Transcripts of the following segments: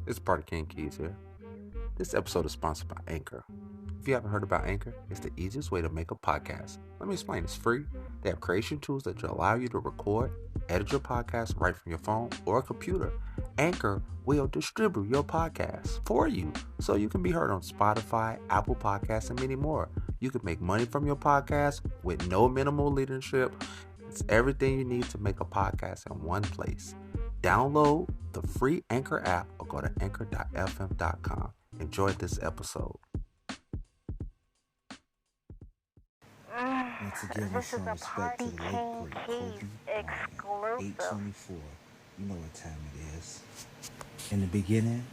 It's Party King Keys here. This episode is sponsored by Anchor. If you haven't heard about Anchor, it's the easiest way to make a podcast. Let me explain. It's free. They have creation tools that will allow you to record, edit your podcast right from your phone or a computer. Anchor will distribute your podcast for you so you can be heard on Spotify, Apple Podcasts, and many more. You can make money from your podcast with no minimal leadership. It's everything you need to make a podcast in one place. Download the free Anchor app or go to anchor.fm.com. Enjoy this episode. Once again, we show respect to the late great Kobe Bryant, 824. You know what time it is. In the beginning,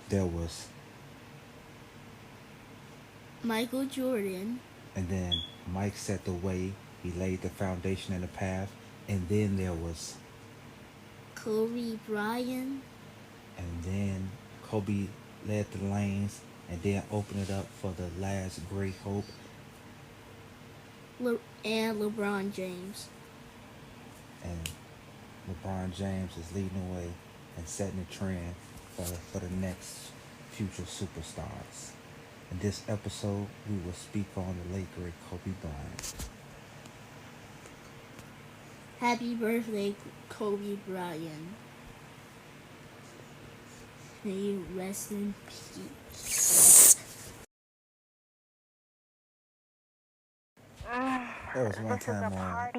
there was, Michael Jordan, and then Mike set the way. He laid the foundation and the path. And then there was, Kobe Bryant, and then Kobe led the lanes and then opened it up for the last great hope. and LeBron James. And LeBron James is leading the way and setting the trend for the next future superstars. In this episode, we will speak on the late great Kobe Bryant. Happy birthday, Kobe Bryant. May you rest in peace. There was one time on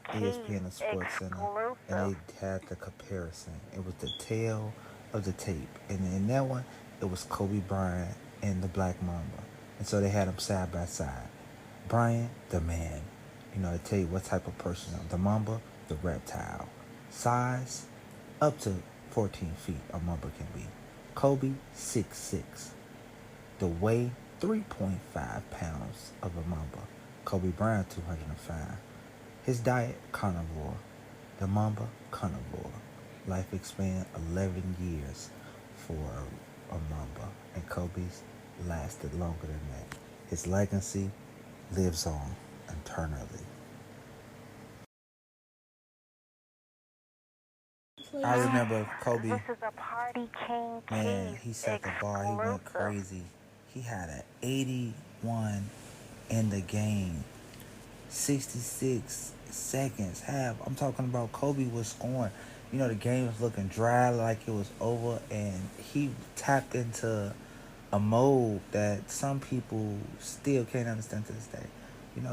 ESPN the Sports Center, and they had the comparison. It was the tail of the tape, and in that one, it was Kobe Bryant and the Black Mamba, and so they had them side by side. Bryant, the man, to tell you what type of person. The Mamba, the reptile. Size, up to 14 feet a Mamba can be. Kobe, 6'6". The weight, 3.5 pounds of a Mamba. Kobe Bryant, 205. His diet, carnivore. The Mamba, carnivore. Life span, 11 years for a Mamba. And Kobe's lasted longer than that. His legacy lives on eternally. I remember Kobe, man, he set the bar. He went crazy. He had an 81 in the game. 66 seconds, half. I'm talking about Kobe was scoring. The game was looking dry, like it was over, and he tapped into a mode that some people still can't understand to this day.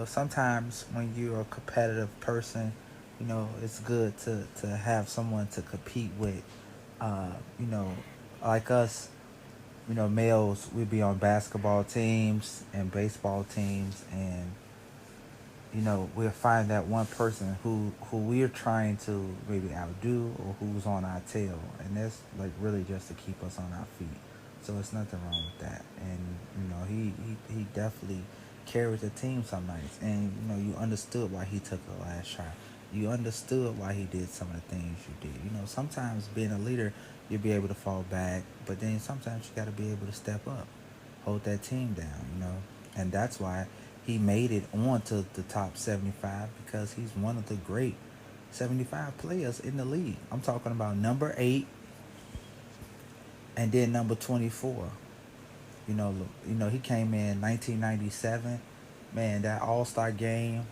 Sometimes when you're a competitive person, it's good to have someone to compete with. Like us, males, we be on basketball teams and baseball teams, and we'll find that one person who we're trying to maybe outdo or who's on our tail, and that's like really just to keep us on our feet. So it's nothing wrong with that. And he definitely carried the team some nights, and you understood why he took the last shot. You understood why he did some of the things you did. Sometimes being a leader, you'll be able to fall back, but then sometimes you got to be able to step up, hold that team down. And that's why he made it onto the top 75, because he's one of the great 75 players in the league. I'm talking about number 8 and then number 24. He came in 1997. Man, that All-Star game,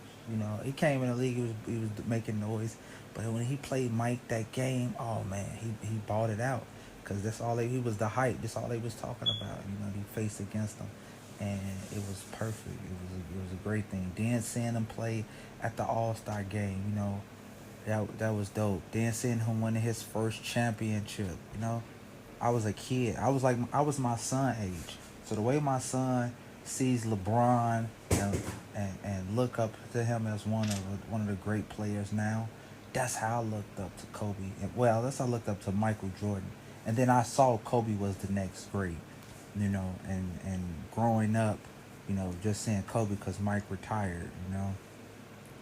he came in the league, he was making noise. But when he played Mike that game, oh man, he bought it out, because he was the hype. That's all they was talking about. He faced against him, and it was perfect. It was a great thing. Then seeing him play at the All-Star game, that was dope. Then seeing him win his first championship, I was a kid. I was my son age. So the way my son sees LeBron and look up to him as one of the great players now, that's how I looked up to Kobe. That's how I looked up to Michael Jordan. And then I saw Kobe was the next great, and growing up, just seeing Kobe because Mike retired,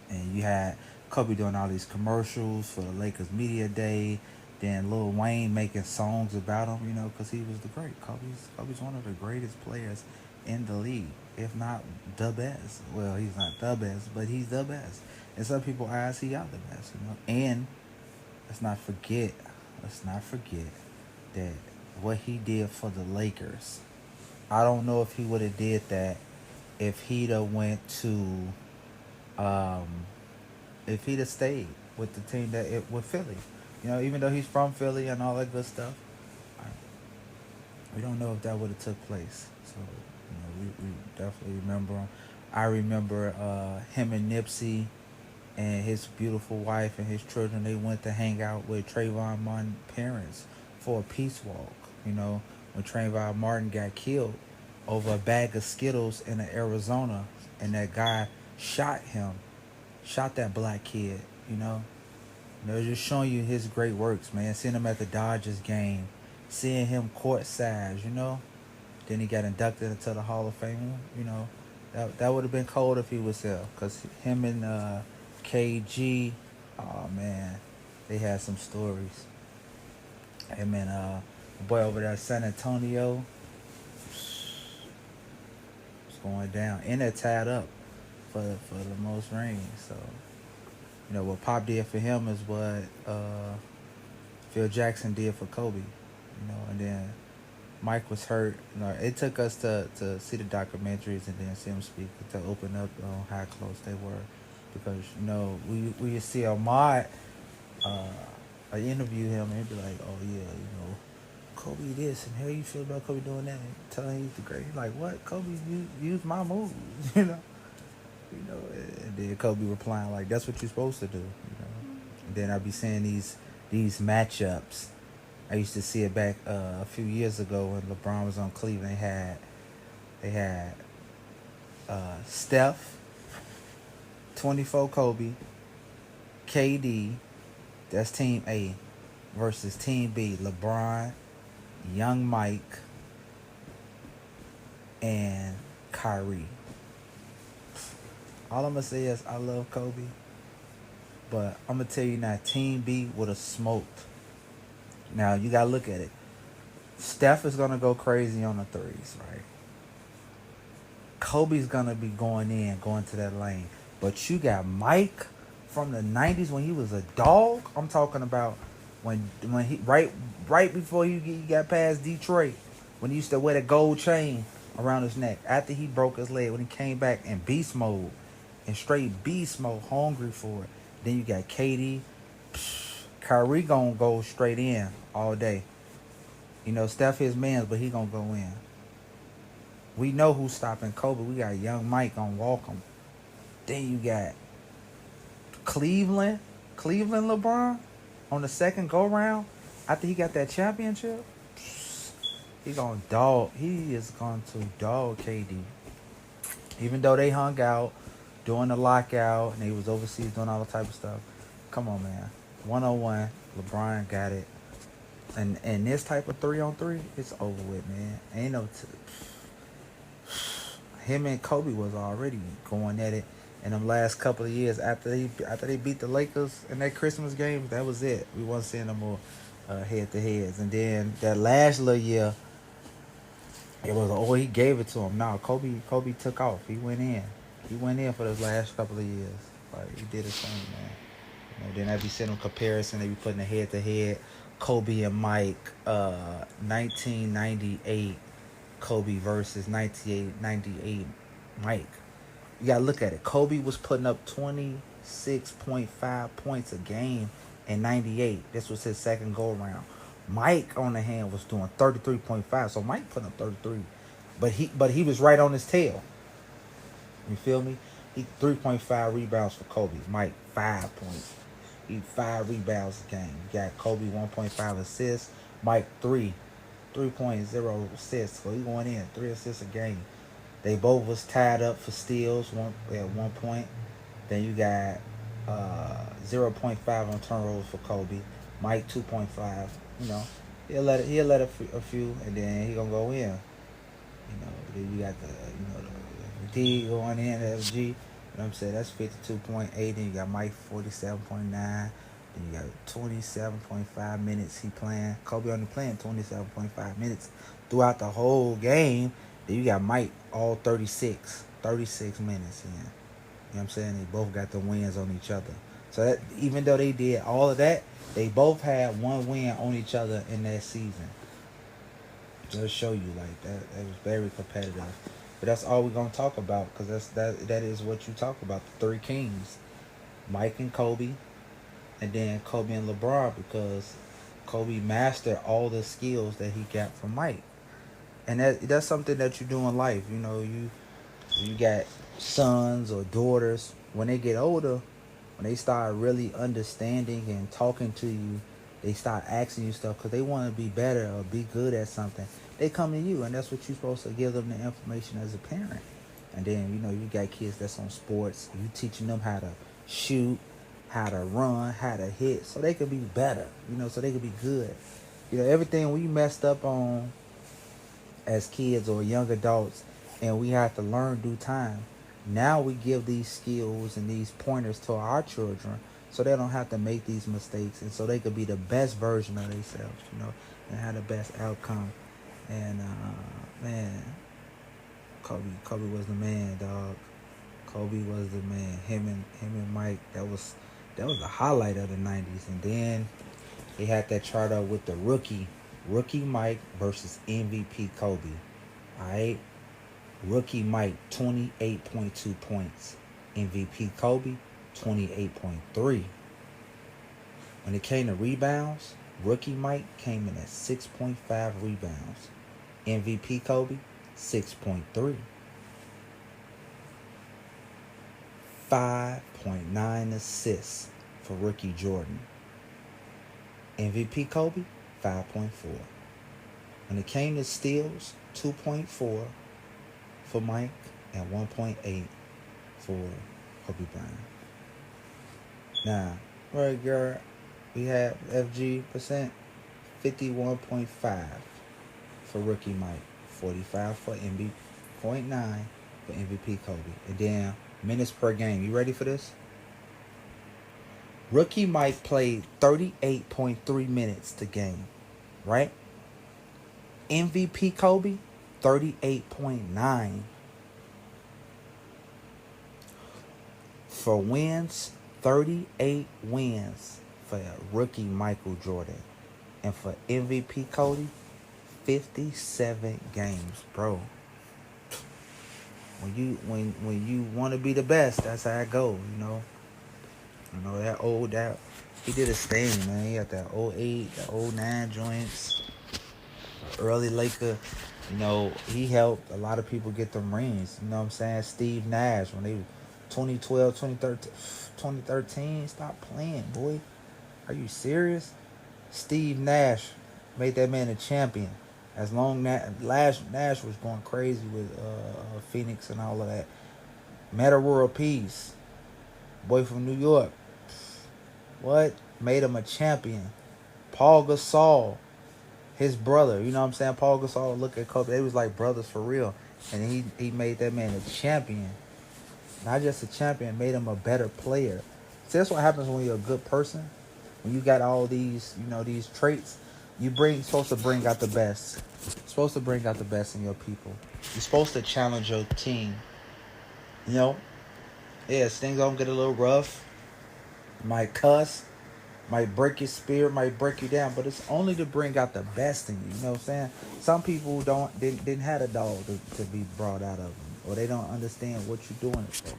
and you had Kobe doing all these commercials for the Lakers Media Day, then Lil Wayne making songs about him, because he was the great. Kobe's one of the greatest players in the league, if not the best. Well, he's not the best, but he's the best. And some people ask, he out the best, And let's not forget that what he did for the Lakers. I don't know if he would have did that if he'd have went to um, if he'd have stayed with the team with Philly. Even though he's from Philly and all that good stuff, we don't know if that would have took place. So we definitely remember him. I remember him and Nipsey and his beautiful wife and his children. They went to hang out with Trayvon Martin's parents for a peace walk. When Trayvon Martin got killed over a bag of Skittles in Arizona, and that guy shot that black kid. Just showing you his great works, man. Seeing him at the Dodgers game, seeing him courtside, Then he got inducted into the Hall of Fame. That would have been cold if he was there, cause him and KG, oh man, they had some stories. Him and the boy over there, San Antonio, it's going down, and they're tied up for the most rings. So. What Pop did for him is what Phil Jackson did for Kobe. And then Mike was hurt. It took us to see the documentaries and then see him speak to open up on how close they were. Because, we see Ahmad interview him and he'd be like, oh yeah, Kobe this and how you feel about Kobe doing that? And telling he's the great. He's like, what? Kobe used my moves, and then Kobe replying like, "That's what you're supposed to do." And then I'd be saying these matchups. I used to see it back a few years ago when LeBron was on Cleveland. They had Steph, 24 Kobe, KD, that's Team A, versus Team B, LeBron, Young Mike, and Kyrie. All I'm going to say is I love Kobe. But I'm going to tell you now, Team B would have smoked. Now, you got to look at it. Steph is going to go crazy on the threes, right? Kobe's going to be going to that lane. But you got Mike from the 90s when he was a dog. I'm talking about when he right before he got past Detroit, when he used to wear the gold chain around his neck. After he broke his leg, when he came back in beast mode. And straight beast mode, hungry for it. Then you got KD. Kyrie gonna go straight in all day. Steph his mans, but he gonna go in. We know who's stopping Kobe. We got Young Mike gonna walk him. Then you got Cleveland LeBron on the second go round after he got that championship. He is going to dog KD. Even though they hung out during the lockout and they was overseas doing all the type of stuff. Come on, man. 101, LeBron got it. And this type of 3-on-3, it's over with, man. Ain't no... Him and Kobe was already going at it in them last couple of years. After they beat the Lakers in that Christmas game, that was it. We wasn't seeing no more head-to-heads. And then that last little year, it was, he gave it to him. No, Kobe took off. He went in. He went in for those last couple of years. Like, he did his thing, man. Then I'd be sending them comparison. They be putting a head-to-head. Kobe and Mike, 1998 Kobe versus 1998 Mike. You got to look at it. Kobe was putting up 26.5 points a game in 98. This was his second go-around. Mike, on the hand, was doing 33.5. So Mike put up 33. But he was right on his tail. You feel me? He 3.5 rebounds for Kobe. Mike, 5 points. He 5 rebounds a game. You got Kobe 1.5 assists. Mike 3.0 assists. So he going in 3 assists a game. They both was tied up for steals at one point. Then you got 0.5 on turnovers for Kobe. Mike 2.5. He'll let a few, and then he gonna go in. Then you got the D going in, FG. I'm saying? That's 52.8. Then you got Mike 47.9. Then you got 27.5 minutes he playing. Kobe only playing 27.5 minutes throughout the whole game. Then you got Mike all 36 minutes in. You know what I'm saying? They both got the wins on each other. So that, even though they did all of that, they both had one win on each other in that season. Just show you like that. It was very competitive. But that's all we're gonna talk about because that is what you talk about. The three kings, Mike and Kobe, and then Kobe and LeBron because Kobe mastered all the skills that he got from Mike, and that's something that you do in life. You got sons or daughters when they get older, when they start really understanding and talking to you, they start asking you stuff because they want to be better or be good at something. They come to you, and that's what you're supposed to give them the information as a parent. And then you got kids that's on sports. You teaching them how to shoot, how to run, how to hit, so they could be better. So they could be good. Everything we messed up on as kids or young adults, and we have to learn due time. Now we give these skills and these pointers to our children so they don't have to make these mistakes and so they could be the best version of themselves, and have the best outcome. And man, Kobe was the man, dog. Kobe was the man. Him and Mike, that was the highlight of the 90s. And then they had that chart up with the rookie Mike versus MVP Kobe. Alright? Rookie Mike, 28.2 points. MVP Kobe, 28.3. When it came to rebounds, rookie Mike came in at 6.5 rebounds. MVP Kobe, 6.3. 5.9 assists for rookie Jordan. MVP Kobe, 5.4. When it came to steals, 2.4 for Mike and 1.8 for Kobe Bryant. Now, right, girl, we have FG percent, 51.5 for rookie Mike, 45 for MVP, 0.9 for MVP Kobe. And then minutes per game. You ready for this? Rookie Mike played 38.3 minutes to game, right? MVP Kobe, 38.9. For wins, 38 wins for rookie Michael Jordan. And for MVP Kobe, 57 games, bro. When you want to be the best, that's how it go, that he did his thing, man. He had that 08, that 09 joints, early Laker. He helped a lot of people get them rings. You know what I'm saying? Steve Nash, when they 2012, 2013, stop playing, boy. Are you serious? Steve Nash made that man a champion. As long as Nash was going crazy with Phoenix and all of that. Meta World Peace. Boy from New York. What? Made him a champion. Paul Gasol. His brother. You know what I'm saying? Paul Gasol, look at Kobe. They was like brothers for real. And he made that man a champion. Not just a champion, made him a better player. See, that's what happens when you're a good person. When you got all these, these traits, supposed to bring out the best. You're supposed to bring out the best in your people. You're supposed to challenge your team. Yes, things gonna get a little rough. Might cuss, might break your spirit, might break you down, but it's only to bring out the best in you. You know what I'm saying? Some people didn't have a dog to be brought out of them, or they don't understand what you're doing it for.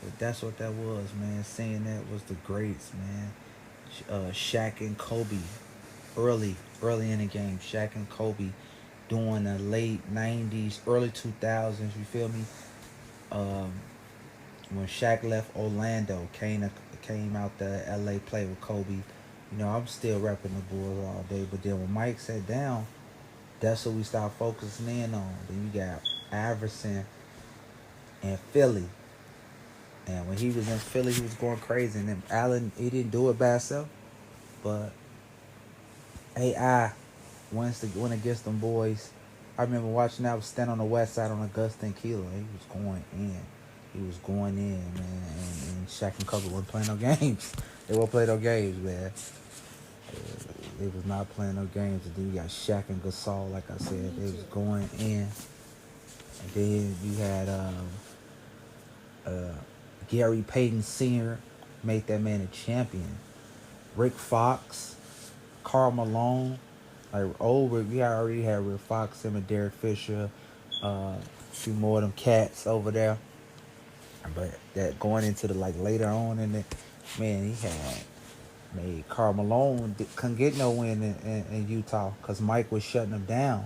But that's what that was, man. Saying that was the greats, man. Shaq and Kobe, early in the game. Shaq and Kobe during the late 90s, early 2000s. You feel me? When Shaq left Orlando, came out to LA, played with Kobe. I'm still repping the Bulls all day. But then when Mike sat down, that's what we started focusing in on. Then you got Iverson and Philly. And when he was in Philly, he was going crazy. And then Allen, he didn't do it by himself. But AI went against them boys. I remember watching that, was standing on the west side on Augusta and Kilo. He was going in. He was going in, man. And Shaq and Kobe weren't playing no games. They won't play no games, man. They was not playing no games. And then you got Shaq and Gasol, like I said. They was going in. And then you had Gary Payton Sr. made that man a champion. Rick Fox, Karl Malone, Like over, we already had Rick Fox, him and Derek Fisher, a few more of them cats over there. But that going into the like later on in it, man, he had made Karl Malone couldn't get no win in Utah because Mike was shutting him down.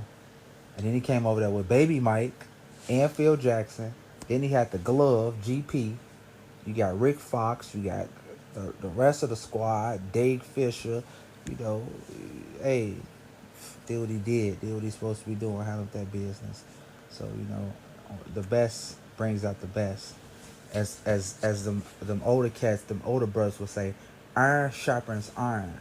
And then he came over there with Baby Mike and Phil Jackson. Then he had the glove, GP. You got Rick Fox. You got the rest of the squad, Dave Fisher. You know, hey, did what he did. Did what he's supposed to be doing, handled that business. So, you know, the best brings out the best. As them older cats, them older brothers would say, iron sharpens iron.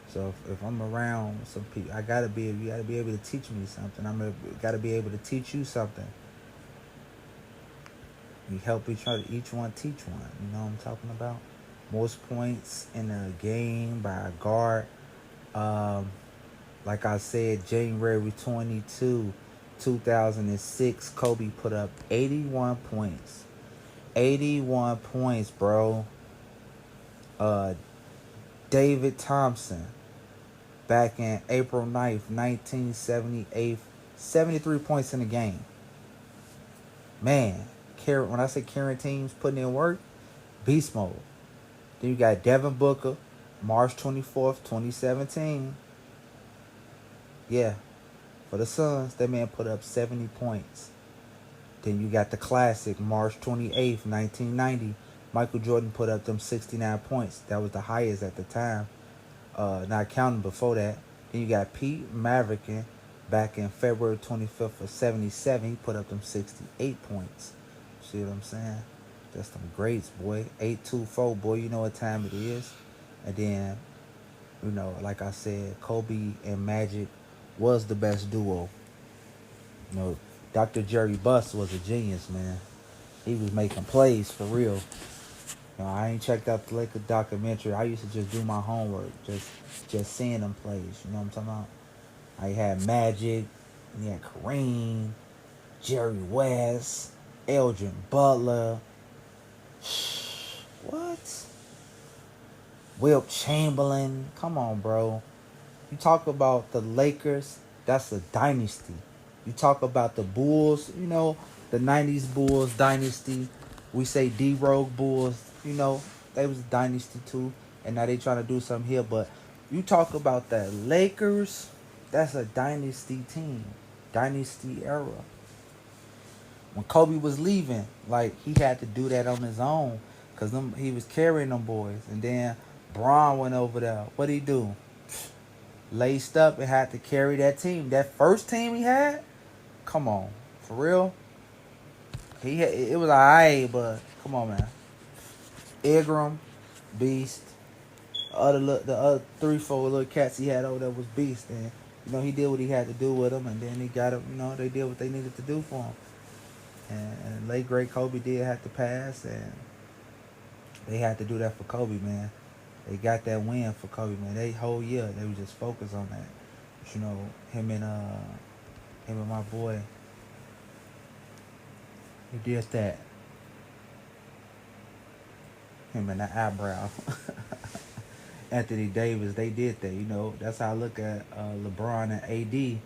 So if I'm around some people, you gotta be able to teach me something. Gotta be able to teach you something. We help each one teach one. You know what I'm talking about? Most points in a game by a guard. Like I said, January 22, 2006, Kobe put up 81 points. 81 points, bro. David Thompson, back in April 9th, 1978, 73 points in the game. Man, when I say carrying teams, putting in work, beast mode. Then you got Devin Booker, March 24th, 2017. Yeah, for the Suns, that man put up 70 points. Then you got the classic, March 28th, 1990. Michael Jordan put up them 69 points. That was the highest at the time. Not counting before that. Then you got Pete Maverickin back in February 25th of 77. He put up them 68 points. See what I'm saying? That's them greats, boy. 824, boy. You know what time it is. And then, you know, like I said, Kobe and Magic was the best duo. You know, Dr. Jerry Buss was a genius, man. He was making plays for real. You know, I ain't checked out the Lakers documentary. I used to just do my homework, just seeing them plays. You know what I'm talking about? I had Magic, and you had Kareem, Jerry West, Elgin Butler. What? Wilt Chamberlain. Come on, bro. You talk about the Lakers, that's a dynasty. You talk about the Bulls, you know, the 90s Bulls dynasty. We say D-Rogue Bulls, you know, they was a dynasty too. And now they trying to do something here. But you talk about the Lakers, that's a dynasty team. Dynasty era. When Kobe was leaving, like, he had to do that on his own. Because he was carrying them boys. And then Braun went over there. What'd he do? Laced up and had to carry that team. That first team he had, come on, for real. It was alright, but come on, man. Ingram, beast. The other 3-4 little cats he had over there was beast, and you know he did what he had to do with them, and then he got them. You know they did what they needed to do for him. And late great Kobe did have to pass, and they had to do that for Kobe, man. They got that win for Kobe, man. They whole year they was just focused on that. But, you know, him and my boy, he did that. Him and the eyebrow. Anthony Davis, they did that. You know, that's how I look at LeBron and AD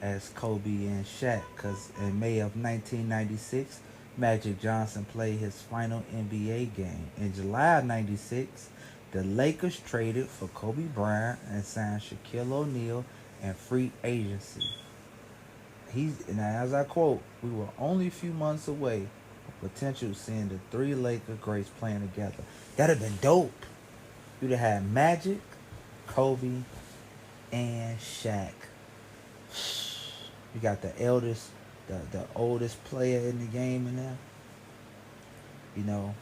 as Kobe and Shaq. Because in May of 1996, Magic Johnson played his final NBA game. In July of 96, the Lakers traded for Kobe Bryant and signed Shaquille O'Neal in free agency. Now, as I quote, we were only a few months away from potential seeing the three Laker greats playing together. That'd have been dope. You'd have had Magic, Kobe, and Shaq. You got the oldest player in the game in there. You know,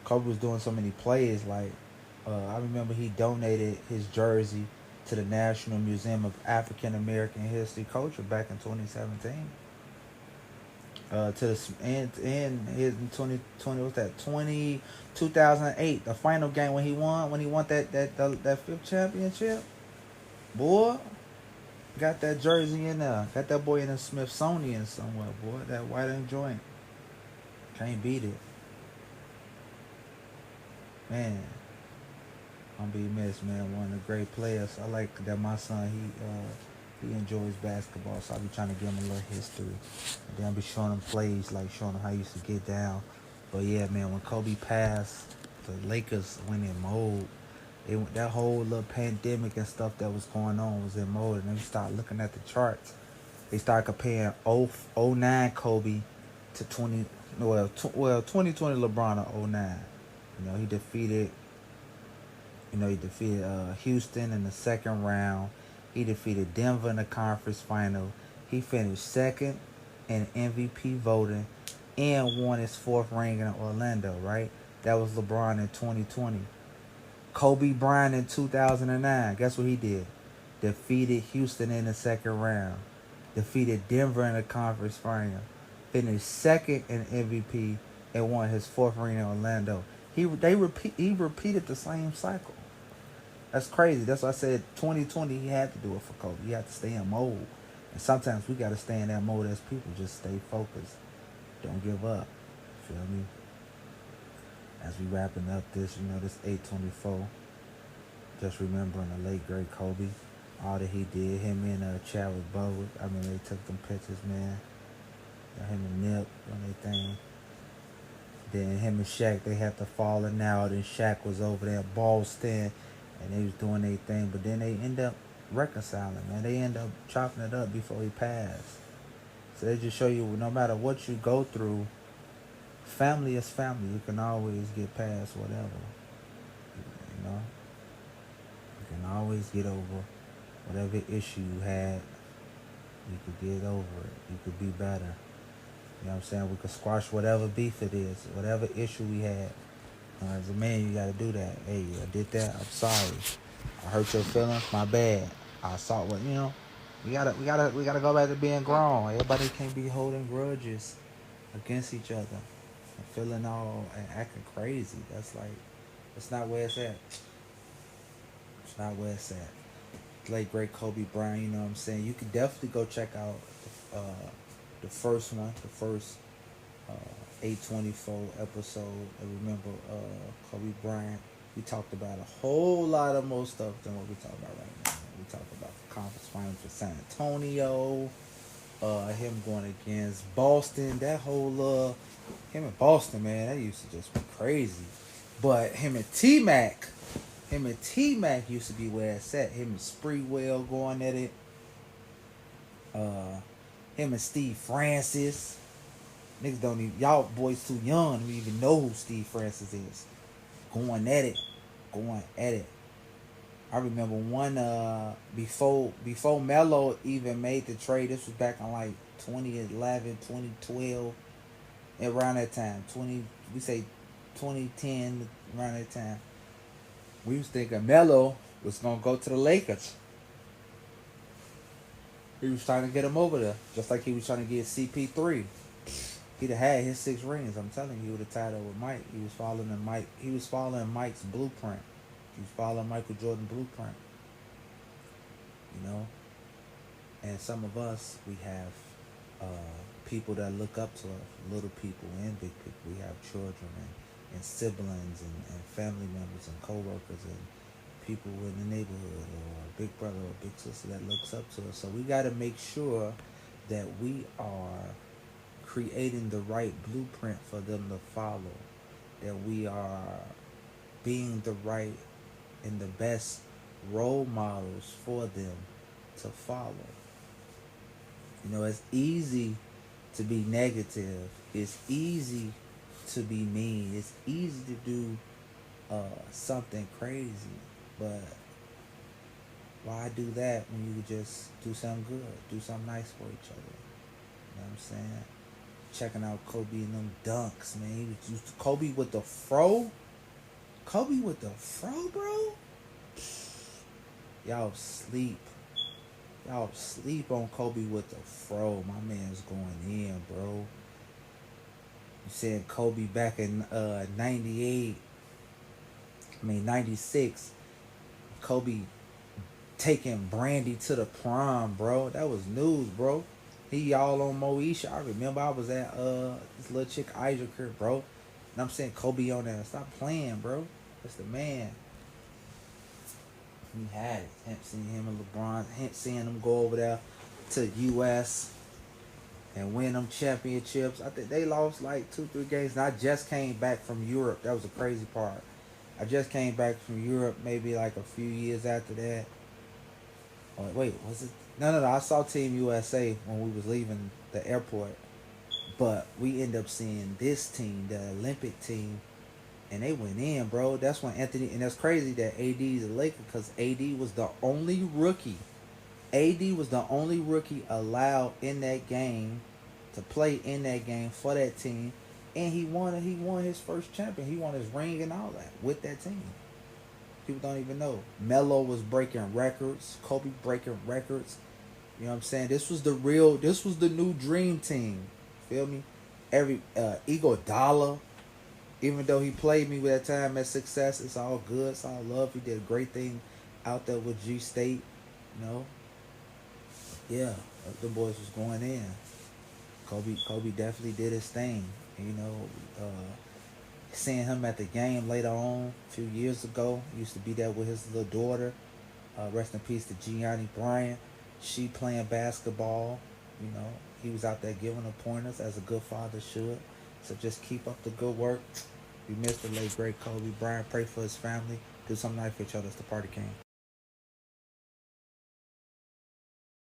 Kobe was doing so many plays. Like, I remember he donated his jersey to the National Museum of African American History Culture back in 2017. In 2020, what's that? 2008, the final game when he won that fifth championship. Boy, got that jersey in there. Got that boy in the Smithsonian somewhere, boy. That white and joint. Can't beat it. Man. gonna be missed, man. One of the great players. I like that my son he enjoys basketball, so I be trying to give him a little history. And then I be showing him plays, like showing him how he used to get down. But yeah, man, when Kobe passed, the Lakers went in mode. That whole little pandemic and stuff that was going on was in mode, and then we started looking at the charts. They started comparing 09 Kobe to 2020 LeBron of '09. You know, he defeated Houston in the second round. He defeated Denver in the conference final. He finished second in MVP voting and won his fourth ring in Orlando, right? That was LeBron in 2020. Kobe Bryant in 2009. Guess what he did? Defeated Houston in the second round. Defeated Denver in the conference final. Finished second in MVP and won his fourth ring in Orlando. He repeated the same cycle. That's crazy. That's why I said 2020 he had to do it for Kobe. He had to stay in mode. And sometimes we gotta stay in that mode as people. Just stay focused. Don't give up. Feel me? As we wrapping up this, this 824. Just remembering the late great Kobe. All that he did. Him and Chadwick Boseman. I mean, they took them pictures, man. Him and Nip doing their thing. Then him and Shaq, they had to falling out, and Shaq was over there in Boston, and they was doing their thing. But then they end up reconciling, man. They end up chopping it up before he passed. So they just show you, no matter what you go through, family is family. You can always get past whatever. You know? You can always get over whatever issue you had. You could get over it. You could be better. You know what I'm saying? We could squash whatever beef it is, whatever issue we had. As a man, you gotta do that. Hey, I did that. I'm sorry. I hurt your feelings. My bad. I saw what We gotta go back to being grown. Everybody can't be holding grudges against each other and feeling all and acting crazy. That's not where it's at. It's not where it's at. Late great Kobe Bryant. You know what I'm saying? You can definitely go check out the first one, the first 824 episode. I remember Kobe Bryant. We talked about a whole lot of more stuff than what we talk about right now. We talked about the conference finals for San Antonio, him going against Boston. That whole him and Boston, man, that used to just be crazy. But him and T-Mac used to be where it's at. Him and Spreewell going at it. Him and Steve Francis. Niggas don't even, y'all boys too young to even know who Steve Francis is. Going at it. I remember one before Melo even made the trade. This was back in like 2011, 2012, around that time. 2010, around that time. We was thinking Melo was gonna go to the Lakers. He was trying to get him over there, just like he was trying to get CP3. He'd have had his 6 rings. I'm telling you, he would have tied up with Mike. He was following Mike's blueprint. He was following Michael Jordan's blueprint. And some of us, we have people that look up to us, little people and big people. We have children and siblings and family members and co-workers and people in the neighborhood or a big brother or a big sister that looks up to us. So we got to make sure that we are creating the right blueprint for them to follow, that we are being the right and the best role models for them to follow. It's easy to be negative. It's easy to be mean. It's easy to do something crazy. But why do that when you could just do something good, do something nice for each other? You know what I'm saying? Checking out Kobe and them dunks, man. He was used to Kobe with the fro. Kobe with the fro, bro. Y'all sleep on Kobe with the fro. My man's going in, bro. You said Kobe back in 96. Kobe taking Brandy to the prom, bro. That was news, bro. He all on Moesha. I remember I was at this little chick Isaac, bro. And I'm saying Kobe on there. Stop playing, bro. That's the man. He had it. Seeing him and LeBron, seeing them go over there to the U.S. and win them championships. I think they lost like 2, 3 games. And I just came back from Europe. That was the crazy part. I just came back from Europe maybe like a few years after that. Oh, wait, was it? No. I saw Team USA when we was leaving the airport. But we end up seeing this team, the Olympic team, and they went in, bro. That's when Anthony, and that's crazy that AD is a Laker because AD was the only rookie. AD was the only rookie allowed in that game to play in that game for that team, and he won. He won his first champion. He won his ring and all that with that team. People don't even know. Melo was breaking records. Kobe breaking records. You know what I'm saying? This was the real. This was the new dream team. Feel me? Every Iguodala, even though he played me with that time at Success, it's all good. It's all love. He did a great thing out there with G State. You know, yeah, the boys was going in. Kobe definitely did his thing. And, you know, seeing him at the game later on, a few years ago, used to be there with his little daughter. Rest in peace to Gianni Bryant. She playing basketball. You know, he was out there giving her pointers as a good father should. So just keep up the good work. We missed the late great Kobe Bryant. Pray for his family. Do something nice for each other. It's the Party King.